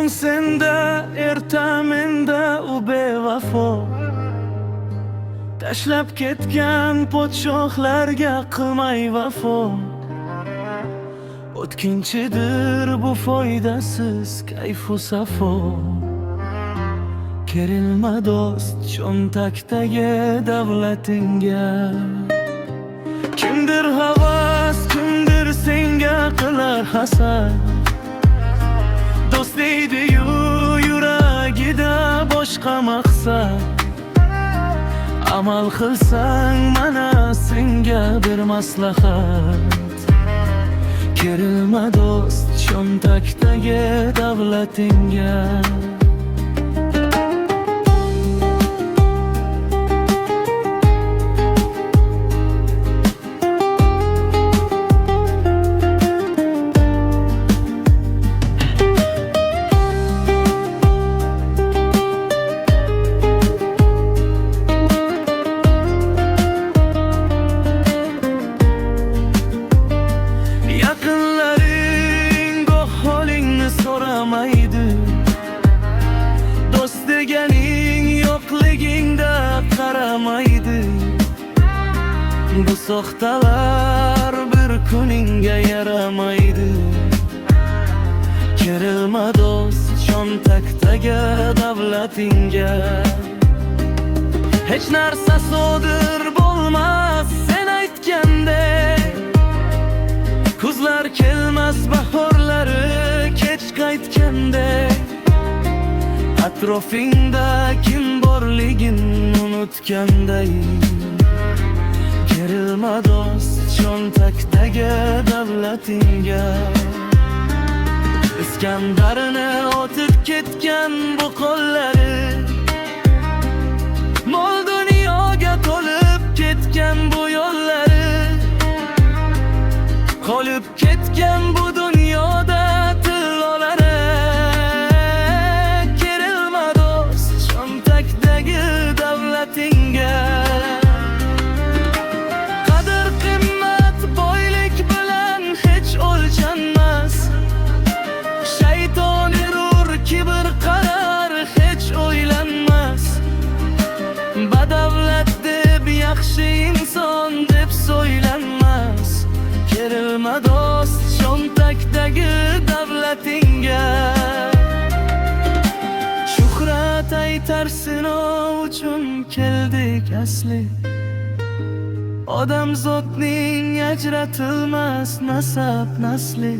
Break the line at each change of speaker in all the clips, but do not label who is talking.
senda, erta menda u bevafo. Tashlab ketgan podshohlarga qilmay vafo. O'tkinchidir bu foydasiz kayfu safo. Kerilma do'st cho'ntakdagi davlatingga. Kimdir havas, kimdir senga qilar hasad. Do'st deydi-yu yuragida boshqa maqsad. Amal qilsang mana senga bir maslahat. Kerilma do'st cho'ntakdagi davlatingga. Do'st deganing yo'qligingda qaramaydi. Bu soxtalar bir kuningga yaramaydi. Kerilma do'st cho'ntakdagi davlatingga. Hech narsa sodir bo'lmas sen aytgandek. Kuzlar kelmas bahorlari kech qaytgandek. Atrofingda kim borligin unutganday. Kerilma do'st cho'ntakdagi davlatingga. Iskandarini o'tib ketgan bu qo'llari, mol dunyoga to'lib ketgan bu yo'llari, qolib ketgan bu dunyoda tillolari. Kerilma do'st cho'ntakdagi davlatingga. Qadr qimmat boylik bilan hech o'lchanmas. Shayton erur kibr qarar hech o'ylanmas. Badavlat deb yaxshi inson deb so'ylanmas. Kerilma do'st cho'ntakdagi davlatingga. Shuhrat aytar sinov uchun keldik asli. Odamzodning ajratilmas nasab nasli.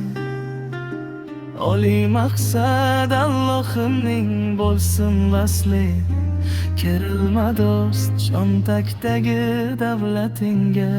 Oliy maqsad Allohimning bo'lsin vasli. Kerilma do'st cho'ntakdagi davlatingga.